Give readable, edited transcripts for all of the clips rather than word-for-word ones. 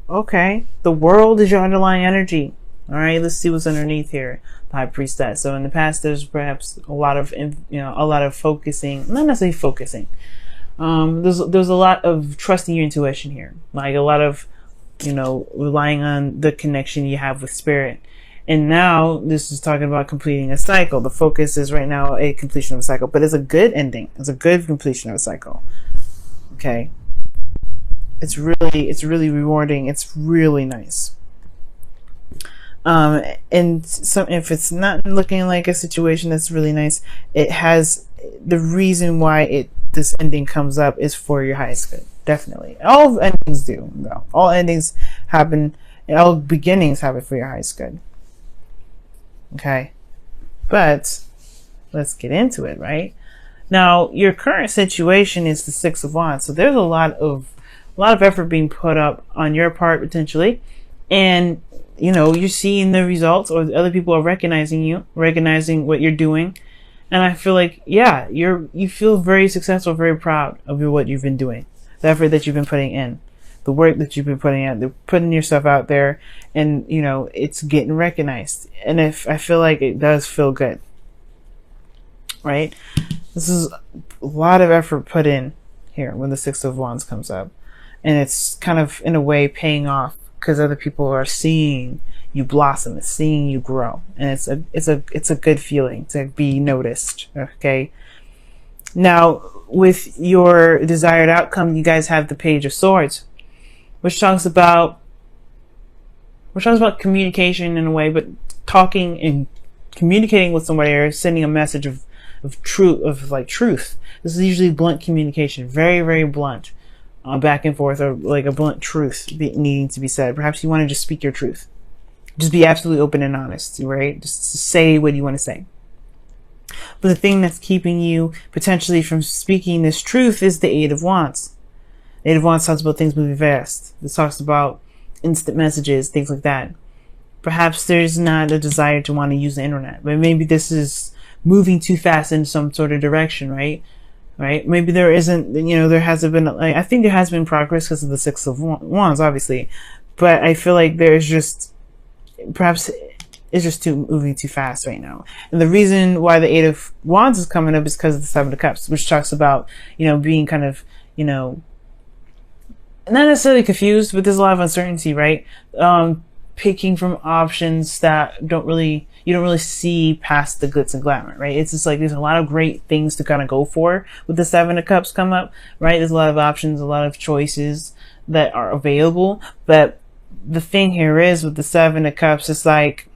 Okay. The world is your underlying energy. All right. Let's see what's underneath here. The High Priestess. So in the past, there's perhaps a lot of, a lot of focusing, not necessarily focusing. There's a lot of trusting your intuition here. Like a lot of, relying on the connection you have with spirit. And now this is talking about completing a cycle. The focus is right now a completion of a cycle, but it's a good ending. It's a good completion of a cycle. Okay. It's really rewarding. It's really nice. And so if it's not looking like a situation that's really nice, it has the reason why this ending comes up is for your highest good. Definitely. All endings do, though. All endings happen, all beginnings happen for your highest good. Okay. But let's get into it, right? Now, your current situation is the Six of Wands. So there's a lot of effort being put up on your part potentially. And, you're seeing the results, or other people are recognizing what you're doing. And I feel like, yeah, you feel very successful, very proud of what you've been doing, the effort that you've been putting in, the work that you've been putting out, putting yourself out there, and, it's getting recognized. And I feel like it does feel good, right? This is a lot of effort put in here when the Six of Wands comes up. And it's kind of, in a way, paying off because other people are seeing you blossom, it's seeing you grow. And it's a good feeling to be noticed, okay? Now, with your desired outcome, you guys have the Page of Swords, which talks about communication in a way, but talking and communicating with somebody or sending a message of truth. This is usually blunt communication, very, very blunt, back and forth, or like a blunt truth needing to be said. Perhaps you want to just speak your truth. Just be absolutely open and honest, right? Just say what you want to say. But the thing that's keeping you potentially from speaking this truth is the Eight of Wands. The Eight of Wands talks about things moving fast. This talks about instant messages, things like that. Perhaps there's not a desire to want to use the internet, but maybe this is moving too fast in some sort of direction, right? Right? Maybe there isn't, there hasn't been, I think there has been progress because of the Six of Wands, obviously. But I feel like there's just, perhaps it's just moving too fast right now. And the reason why the Eight of Wands is coming up is because of the Seven of Cups, which talks about, being kind of, not necessarily confused, but there's a lot of uncertainty, right? Picking from options that you don't really see past the glitz and glamour, right? It's just like there's a lot of great things to kind of go for with the Seven of Cups come up, right? There's a lot of options, a lot of choices that are available. But the thing here is with the Seven of Cups, it's like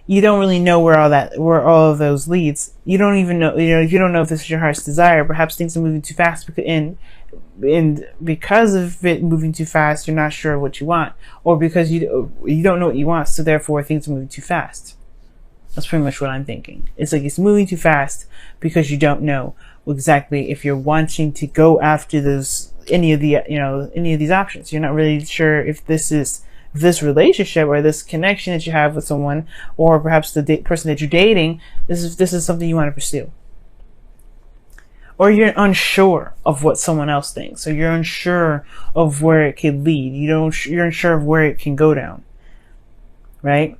you don't really know where all of those leads. You don't even know, if you don't know if this is your heart's desire, perhaps things are moving too fast, and because of it moving too fast, you're not sure what you want, or because you don't know what you want, so therefore things are moving too fast. That's pretty much what I'm thinking. It's like it's moving too fast because you don't know exactly if you're wanting to go after any of these options. You're not really sure if this relationship or this connection that you have with someone, or perhaps the person that you're dating, this is something you want to pursue. Or you're unsure of what someone else thinks. So you're unsure of where it could lead. You're unsure of where it can go down. Right?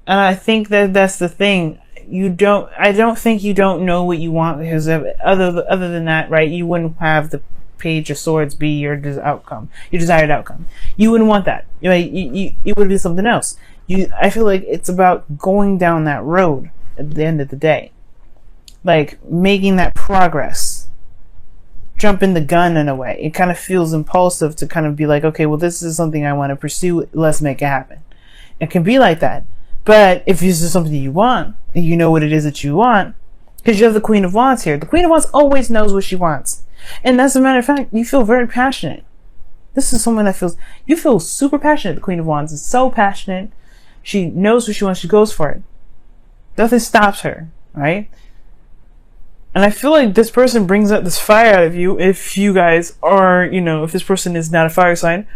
And I think that's the thing. I don't think you don't know what you want, because other than that, right, you wouldn't have the Page of Swords be your desired outcome. You wouldn't want that. It would be something else. I feel like it's about going down that road at the end of the day. Like making that progress, jumping the gun in a way. It kind of feels impulsive to kind of be like, okay, well, this is something I want to pursue. Let's make it happen. It can be like that. But if this is something you want, and you know what it is that you want, because you have the Queen of Wands here. The Queen of Wands always knows what she wants. And as a matter of fact, you feel very passionate. This is someone that you feel super passionate. The Queen of Wands is so passionate. She knows what she wants. She goes for it. Nothing stops her, right? And I feel like this person brings out this fire out of you. If you guys are, if this person is not a fire sign,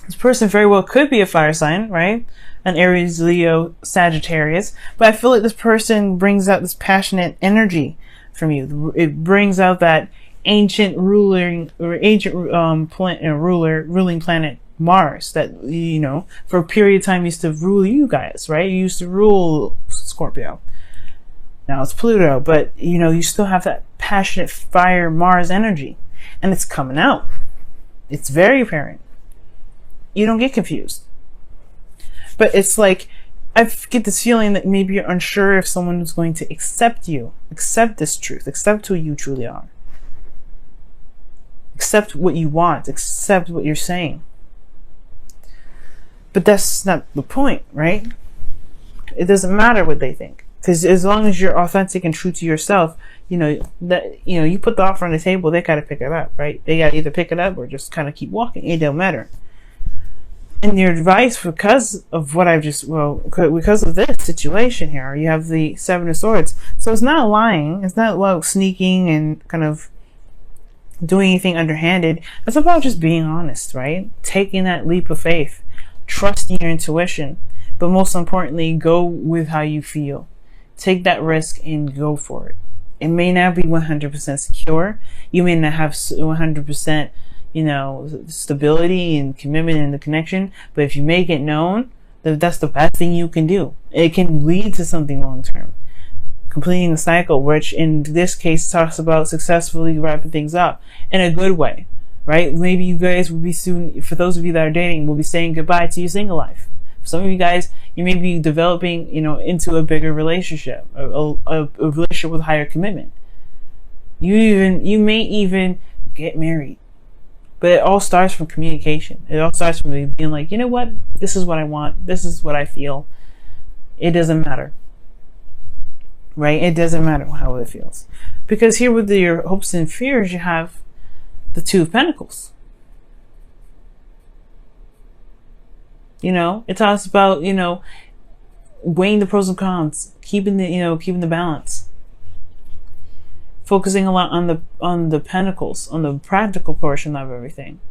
this person very well could be a fire sign, right? An Aries, Leo, Sagittarius. But I feel like this person brings out this passionate energy from you. It brings out that ancient ruling planet Mars that, you know, for a period of time used to rule you guys, right? You used to rule Scorpio. Now it's Pluto, but you know, you still have that passionate fire Mars energy, and it's coming out. It's very apparent. You don't get confused. But it's like, I get this feeling that maybe you're unsure if someone is going to accept you, accept this truth, accept who you truly are, accept what you want, accept what you're saying. But that's not the point, right? It doesn't matter what they think, because as long as you're authentic and true to yourself, you know that, you know, you put the offer on the table, they gotta pick it up, right? They gotta either pick it up or just kind of keep walking. It don't matter. And your advice, because of what I've just, because of this situation here, you have the Seven of Swords. So it's not lying. It's not about sneaking and kind of doing anything underhanded. It's about just being honest, right? Taking that leap of faith, trusting your intuition, but most importantly, go with how you feel. Take that risk and go for it. It may not be 100% secure. You may not have 100%, you know, stability and commitment in the connection, but if you make it known, that's the best thing you can do. It can lead to something long term. Completing a cycle, which in this case talks about successfully wrapping things up in a good way, right? Maybe you guys will be soon, for those of you that are dating, will be saying goodbye to your single life. For some of you guys, you may be developing, you know, into a bigger relationship, a relationship with higher commitment. You may even get married. But it all starts from communication. It all starts from being like, you know what? This is what I want. This is what I feel. It doesn't matter. Right? It doesn't matter how it feels. Because here with your hopes and fears, you have the Two of Pentacles. You know, it talks about, you know, weighing the pros and cons, keeping the balance. Focusing a lot on the pentacles, on the practical portion of everything.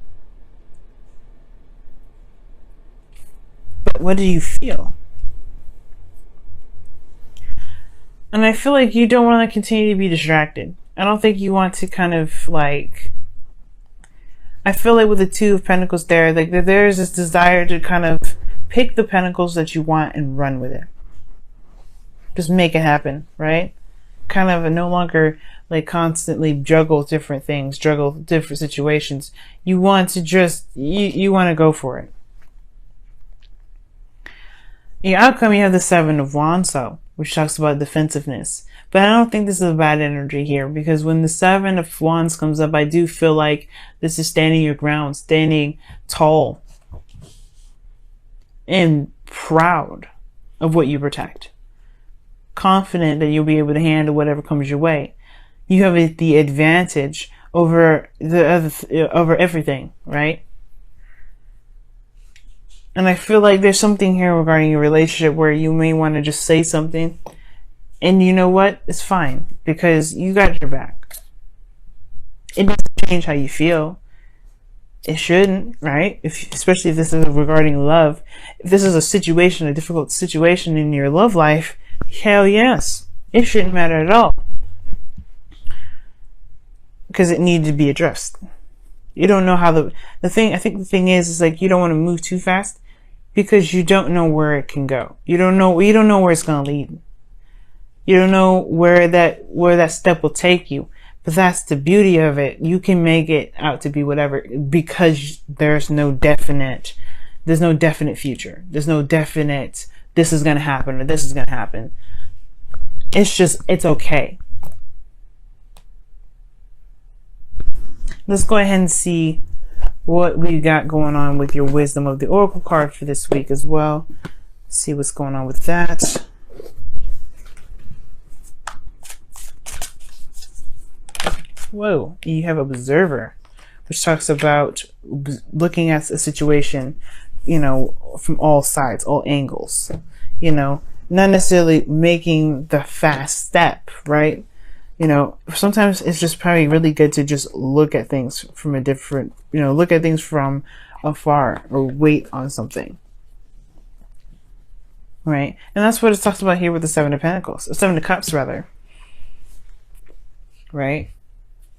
But what do you feel? And I feel like you don't want to continue to be distracted. I don't think you want to kind of like, I feel like with the Two of Pentacles there, like there's this desire to kind of pick the pentacles that you want and run with it. Just make it happen, right? Kind of no longer like constantly juggle different things, juggle different situations. You want to just, you want to go for it. The outcome, you have the Seven of Wands, though, which talks about defensiveness. But I don't think this is a bad energy here, because when the Seven of Wands comes up, I do feel like this is standing your ground, standing tall and proud of what you protect. Confident that you'll be able to handle whatever comes your way. You have the advantage over over everything, right? And I feel like there's something here regarding your relationship where you may want to just say something, and you know what? It's fine, because you got your back. It doesn't change how you feel. It shouldn't, right? Especially if this is regarding love. If this is a situation, a difficult situation in your love life, hell yes, it shouldn't matter at all. Because it needed to be addressed. You don't know how I think the thing is like, you don't want to move too fast because you don't know where it can go. You don't know where it's going to lead. You don't know where that step will take you. But that's the beauty of it. You can make it out to be whatever, because there's no definite future. There's no definite, this is going to happen or this is going to happen. It's okay. Let's go ahead and see what we got going on with your Wisdom of the Oracle card for this week as well. See what's going on with that. Whoa, you have Observer, which talks about looking at a situation, you know, from all sides, all angles, you know, not necessarily making the fast step, right? You know, sometimes it's just probably really good to just look at things from a different, you know, look at things from afar or wait on something. Right? And that's what it talks about here with the Seven of Pentacles, Seven of Cups rather. Right?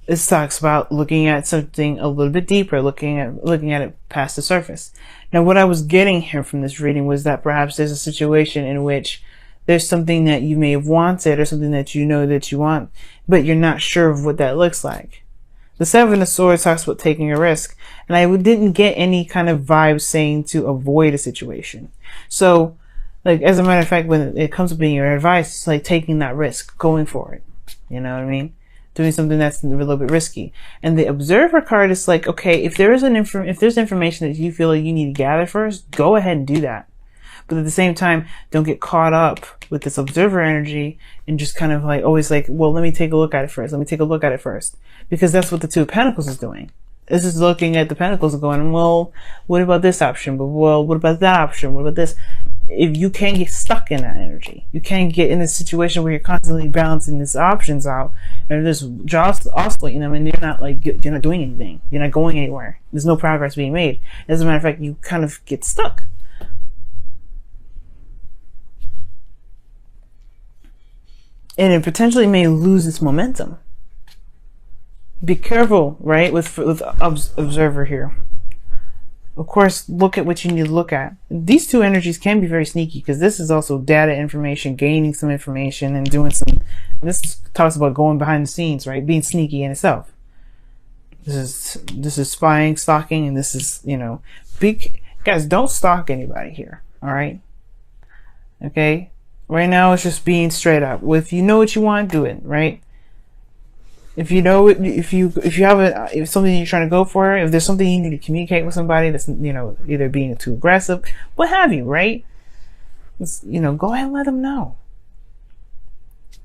this talks about looking at something a little bit deeper, looking at it past the surface. Now, what I was getting here from this reading was that perhaps there's a situation in which there's something that you may have wanted or something that you know that you want, but you're not sure of what that looks like. The Seven of Swords talks about taking a risk, and I didn't get any kind of vibe saying to avoid a situation. So, like, as a matter of fact, when it comes to being your advice, it's like taking that risk, going for it. You know what I mean? Doing something that's a little bit risky. And the Observer card is like, okay, if there's information that you feel like you need to gather first, go ahead and do that. But at the same time, don't get caught up with this Observer energy and just kind of like always like, well, let me take a look at it first. Let me take a look at it first. Because that's what the Two of Pentacles is doing. This is looking at the Pentacles and going, well, what about this option? But well, what about that option? What about this? If you can't get stuck in that energy, you can't get in a situation where you're constantly balancing these options out and there's just oscillating them, and you're not doing anything. You're not going anywhere. There's no progress being made. As a matter of fact, you kind of get stuck. And it potentially may lose its momentum. Be careful, right, with Observer here. Of course, look at what you need to look at. These two energies can be very sneaky, because this is also data information, gaining some information and doing some, this talks about going behind the scenes, right? Being sneaky in itself. This is spying, stalking, and this is, you know, guys, don't stalk anybody here. All right. Okay. Right now it's just being straight up. If you know what you want, do it, right? If you know, if you have something you're trying to go for, if there's something you need to communicate with somebody that's, you know, either being too aggressive, what have you, right? It's, you know, go ahead and let them know.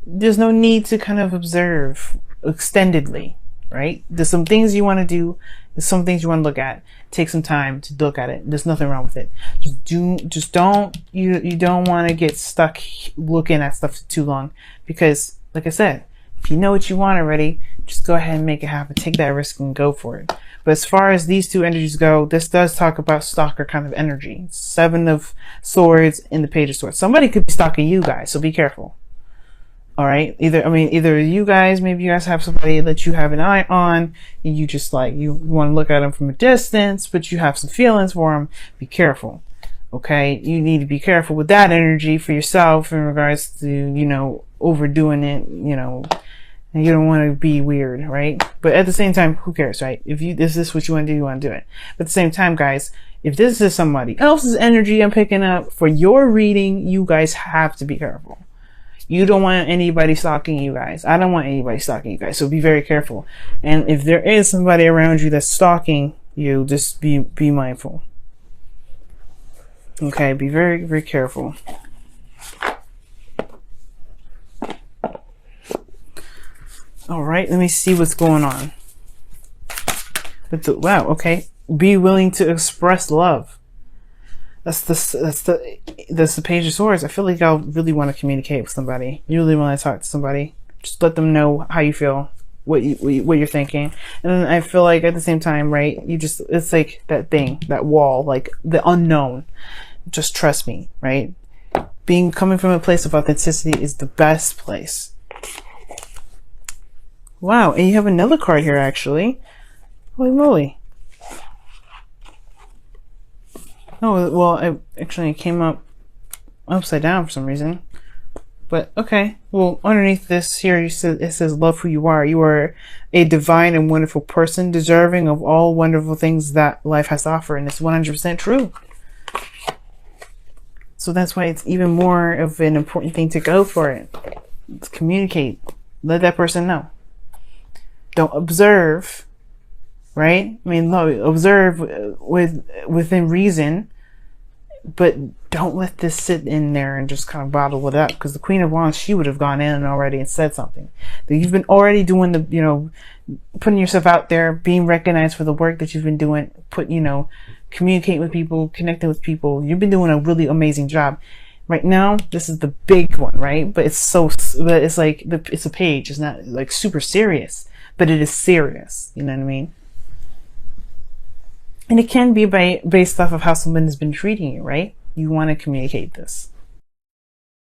There's no need to kind of observe extendedly, right? There's some things you want to do. There's some things you want to look at. Take some time to look at it. There's nothing wrong with it. You don't want to get stuck looking at stuff too long, because, like I said, if you know what you want already, just go ahead and make it happen. Take that risk and go for it. But as far as these two energies go, this does talk about stalker kind of energy. Seven of Swords and the Page of Swords. Somebody could be stalking you guys, so be careful. All right. Either you guys, maybe you guys have somebody that you have an eye on, and you just like, you want to look at them from a distance, but you have some feelings for them. Be careful. Okay. You need to be careful with that energy for yourself in regards to, you know, overdoing it, you know, and you don't want to be weird, right? But at the same time, who cares, right? If this is what you want to do, you want to do it. But at the same time, guys, if this is somebody else's energy I'm picking up for your reading, you guys have to be careful. You don't want anybody stalking you guys. I don't want anybody stalking you guys. So be very careful. And if there is somebody around you that's stalking you, just be mindful. Okay, be very, very careful. All right, let me see what's going on. Wow, okay. Be willing to express love. That's the Page of Swords. I feel like I'll really want to communicate with somebody. You really want to talk to somebody. Just let them know how you feel, what you're thinking. And then I feel like at the same time, right, it's like that thing, that wall, like the unknown. Just trust me, right? Coming from a place of authenticity is the best place. Wow, and you have another card here, actually. Holy moly. Oh, well, it came up upside down for some reason. But, okay. Well, underneath this here, it says, love who you are. You are a divine and wonderful person, deserving of all wonderful things that life has to offer. And it's 100% true. So that's why it's even more of an important thing to go for it. Communicate. Let that person know. Don't observe, right? I mean, no, observe within reason, but don't let this sit in there and just kind of bottle it up. Because the Queen of Wands, she would have gone in already and said something. That you've been already doing the, you know, putting yourself out there, being recognized for the work that you've been doing, communicating with people, connecting with people. You've been doing a really amazing job. Right now, this is the big one, right? But it's like, it's a page. It's not like super serious. But it is serious, you know what I mean? And it can be based off of how someone has been treating you, right? You want to communicate this.